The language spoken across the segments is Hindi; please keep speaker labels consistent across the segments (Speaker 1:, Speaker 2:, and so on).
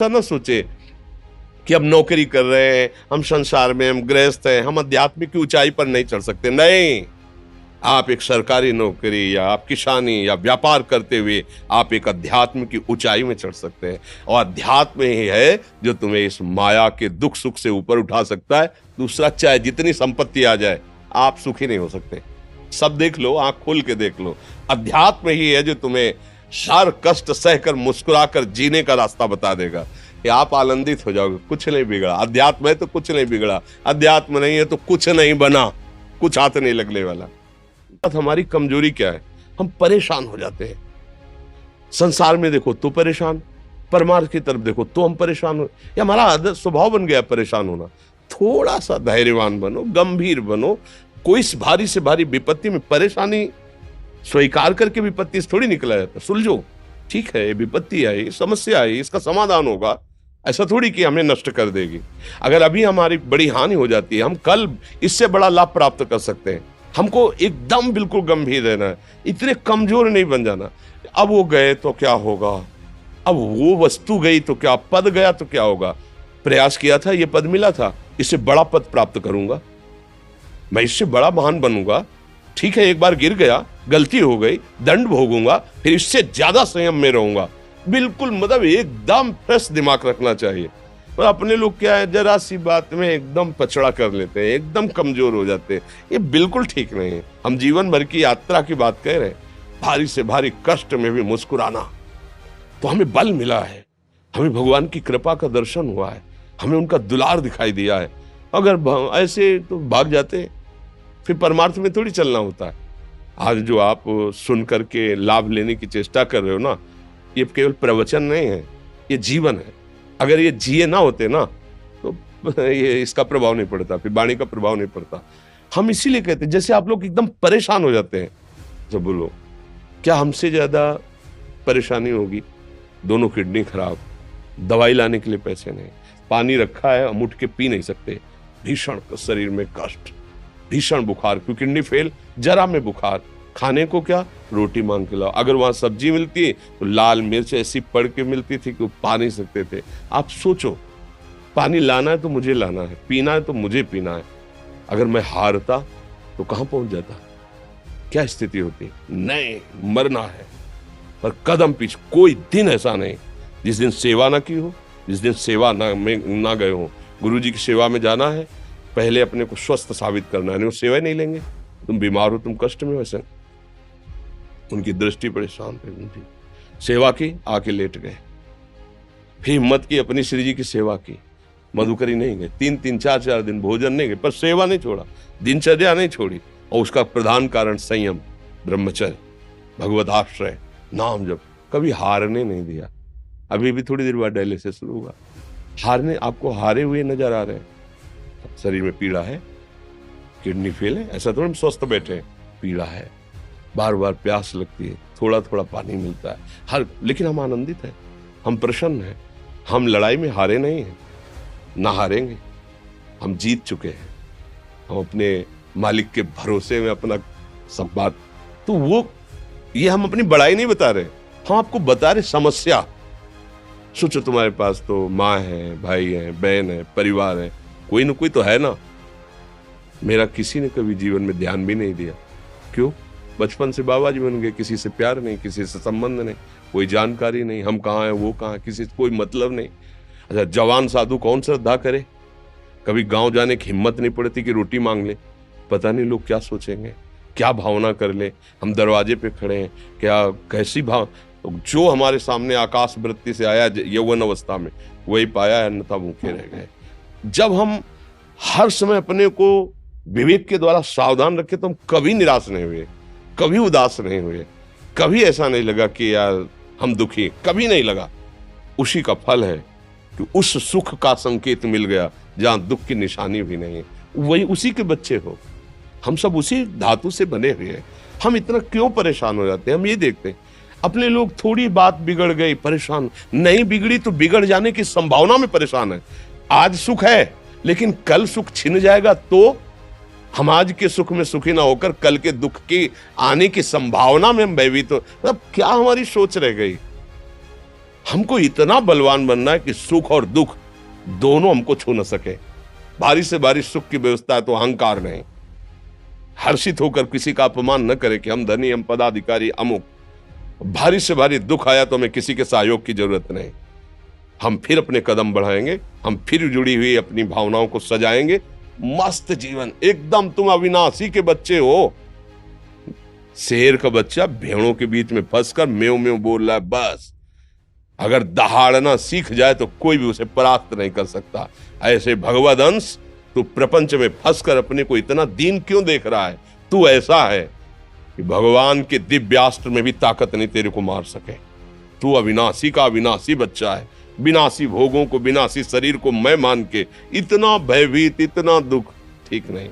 Speaker 1: ऐसा ना सोचे कि हम नौकरी कर रहे हैं, हम संसार में, हम गृहस्थ हैं, हम आध्यात्मिक की ऊंचाई पर नहीं चढ़ सकते। नहीं, आप एक सरकारी नौकरी या आप किसानी या व्यापार करते हुए आप एक अध्यात्म की ऊंचाई में चढ़ सकते हैं। और अध्यात्म ही है जो तुम्हें इस माया के दुख सुख से ऊपर उठा सकता है। दूसरा, चाहे जितनी संपत्ति आ जाए, आप सुखी नहीं हो सकते। सब देख लो, आंख खोल के देख लो, अध्यात्म ही है जो तुम्हें हर कष्ट सहकर मुस्कुराकर जीने का रास्ता बता देगा कि आप आनंदित हो जाओगे। कुछ नहीं बिगड़ा, अध्यात्म है तो कुछ नहीं बिगड़ा, अध्यात्म नहीं है तो कुछ नहीं बना, कुछ हाथ नहीं लगने वाला। हमारी कमजोरी क्या है? हम परेशान हो जाते हैं। संसार में देखो तो परेशान, परमार्थ की तरफ देखो तो हम परेशान हो, ये हमारा आदत स्वभाव बन गया परेशान होना। थोड़ा सा धैर्यवान बनो, गंभीर बनो। कोई भारी से भारी विपत्ति में परेशानी स्वीकार करके विपत्ति से थोड़ी निकला जाता। सुलझो, ठीक है, विपत्ति आई, समस्या आई, इसका समाधान होगा। ऐसा थोड़ी कि हमें नष्ट कर देगी। अगर अभी हमारी बड़ी हानि हो जाती है, हम कल इससे बड़ा लाभ प्राप्त कर सकते हैं। हमको एकदम बिल्कुल गंभीर रहना है, इतने कमजोर नहीं बन जाना। अब वो गए तो क्या होगा, अब वो वस्तु गई तो क्या, पद गया तो क्या होगा। प्रयास किया था, ये पद मिला था, इससे बड़ा पद प्राप्त करूंगा, मैं इससे बड़ा महान बनूंगा। ठीक है, एक बार गिर गया, गलती हो गई, दंड भोगूंगा, फिर इससे ज्यादा संयम में रहूंगा। बिल्कुल मतलब एकदम फ्रेश दिमाग रखना चाहिए। और अपने लोग क्या है, जरा सी बात में एकदम पछड़ा कर लेते हैं, एकदम कमजोर हो जाते हैं। ये बिल्कुल ठीक नहीं है। हम जीवन भर की यात्रा की बात कह रहे हैं, भारी से भारी कष्ट में भी मुस्कुराना, तो हमें बल मिला है, हमें भगवान की कृपा का दर्शन हुआ है, हमें उनका दुलार दिखाई दिया है। अगर ऐसे तो भाग जाते, फिर परमार्थ में थोड़ी चलना होता है। आज जो आप सुन करके लाभ लेने की चेष्टा कर रहे हो ना, ये केवल प्रवचन नहीं है, ये जीवन है। अगर ये जिए ना होते ना तो ये इसका प्रभाव नहीं पड़ता, फिर वाणी का प्रभाव नहीं पड़ता। हम इसीलिए कहते हैं, जैसे आप लोग एकदम परेशान हो जाते हैं, जब बोलो क्या हमसे ज्यादा परेशानी होगी, दोनों किडनी खराब, दवाई लाने के लिए पैसे नहीं, पानी रखा है हम उठ के पी नहीं सकते, भीषण शरीर में कष्ट, भीषण बुखार, क्योंकि किडनी फेल, जरा में बुखार, खाने को क्या, रोटी मांग के लाओ। अगर वहां सब्जी मिलती है तो लाल मिर्च ऐसी पड़ के मिलती थी कि वो पा नहीं सकते थे। आप सोचो, पानी लाना है तो मुझे लाना है, पीना है तो मुझे पीना है। अगर मैं हारता तो कहां पहुंच जाता, क्या स्थिति होती? नहीं, मरना है, पर कदम पीछे। कोई दिन ऐसा नहीं जिस दिन सेवा ना की हो, जिस दिन सेवा ना गए हो। गुरु जी की सेवा में जाना है, पहले अपने को स्वस्थ साबित करना है, नहीं वो सेवा नहीं लेंगे। तुम बीमार हो, तुम कष्ट में हो, ऐसे उनकी दृष्टि परेशान थे, उनकी सेवा की, आके लेट गए। फिर हिम्मत की, अपनी श्री जी की सेवा की, मधुकरी नहीं गए, 3-3 4-4 दिन भोजन नहीं गए, पर सेवा नहीं छोड़ा, दिनचर्या नहीं छोड़ी। और उसका प्रधान कारण संयम, ब्रह्मचर्य, भगवत आश्रय, नाम जप, कभी हारने नहीं दिया। अभी भी थोड़ी देर बाद डायलिसिस शुरू हुआ, हारने, आपको हारे हुए नजर आ रहे हैं। शरीर में पीड़ा है, किडनी फेल है, ऐसा तो हम स्वस्थ बैठे हैं, पीड़ा है, बार बार प्यास लगती है, थोड़ा थोड़ा पानी मिलता है, लेकिन हम आनंदित हैं, हम प्रसन्न हैं। हम लड़ाई में हारे नहीं हैं, ना हारेंगे, हम जीत चुके हैं। हम अपने मालिक के भरोसे में अपना सब बात, तो वो ये हम अपनी बड़ाई नहीं बता रहे, हम आपको बता रहे समस्या। सोचो, तुम्हारे पास तो माँ है, भाई है, बहन है, परिवार है, कोई ना कोई तो है ना। मेरा किसी ने कभी जीवन में ध्यान भी नहीं दिया। क्यों? बचपन से बाबा जी बन गए, किसी से प्यार नहीं, किसी से संबंध नहीं, कोई जानकारी नहीं, हम कहाँ हैं, वो कहाँ, किसी से कोई मतलब नहीं। अच्छा, जवान साधु कौन श्रद्धा करे? कभी गांव जाने की हिम्मत नहीं पड़ती कि रोटी मांग ले, पता नहीं लोग क्या सोचेंगे, क्या भावना कर ले। हम दरवाजे पे खड़े हैं, क्या कैसी भाव, जो हमारे सामने आकाश वृत्ति से आया यौवन अवस्था में, वही पाया, अन्यथा भूखे रह गए। जब हम हर समय अपने को विवेक के द्वारा सावधान रखे तो हम कभी निराश नहीं हुए, कभी उदास नहीं हुए, कभी ऐसा नहीं लगा कि यार हम दुखी, कभी नहीं लगा। उसी का फल है कि उस सुख का संकेत मिल गया जहां दुख की निशानी भी नहीं है। वही उसी के बच्चे हो, हम सब उसी धातु से बने हुए हैं। हम इतना क्यों परेशान हो जाते हैं? हम ये देखते हैं अपने लोग, थोड़ी बात बिगड़ गई परेशान, नहीं बिगड़ी तो बिगड़ जाने की संभावना में परेशान है। आज सुख है लेकिन कल सुख छिन जाएगा तो हम आज के सुख में सुखी ना होकर कल के दुख की आने की संभावना में हम भयभीत हो। मतलब क्या हमारी सोच रह गई? हमको इतना बलवान बनना है कि सुख और दुख दोनों हमको छू न सके। भारी से भारी सुख की व्यवस्था है तो अहंकार नहीं। हर्षित होकर किसी का अपमान न करे कि हम धनी, हम पदाधिकारी, अमुक। भारी से भारी दुख आया तो हमें किसी के सहयोग की जरूरत नहीं। हम फिर अपने कदम बढ़ाएंगे, हम फिर जुड़ी हुई अपनी भावनाओं को सजाएंगे। मस्त जीवन, एकदम तुम अविनाशी के बच्चे हो। शेर का बच्चा भेड़ों के बीच में फंसकर म्यों म्यों बोल रहा है, बस अगर दहाड़ना सीख जाए तो कोई भी उसे परास्त नहीं कर सकता। ऐसे भगवद अंश, तू प्रपंच में फंसकर अपने को इतना दीन क्यों देख रहा है? तू ऐसा है कि भगवान के दिव्यास्त्र में भी ताकत नहीं तेरे को मार सके। तू अविनाशी का अविनाशी बच्चा है। विनाशी भोगों को, विनाशी शरीर को मैं मान के इतना भयभीत, इतना दुख ठीक नहीं।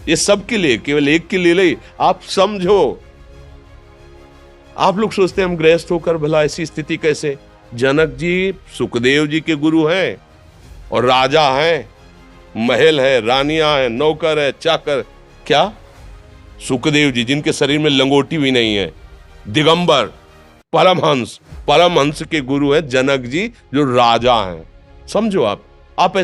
Speaker 1: ये सबके लिए, केवल एक के लिए नहीं। आप समझो, आप लोग सोचते हैं हम गृहस्थ होकर भला ऐसी स्थिति कैसे? जनक जी सुखदेव जी के गुरु हैं और राजा हैं, महल है, रानियां हैं, नौकर है, चाकर। क्या सुखदेव जी जिनके शरीर में लंगोटी भी नहीं है, दिगंबर, परमहंस, परमहंस के गुरु हैं जनक जी जो राजा हैं। समझो आप ऐसे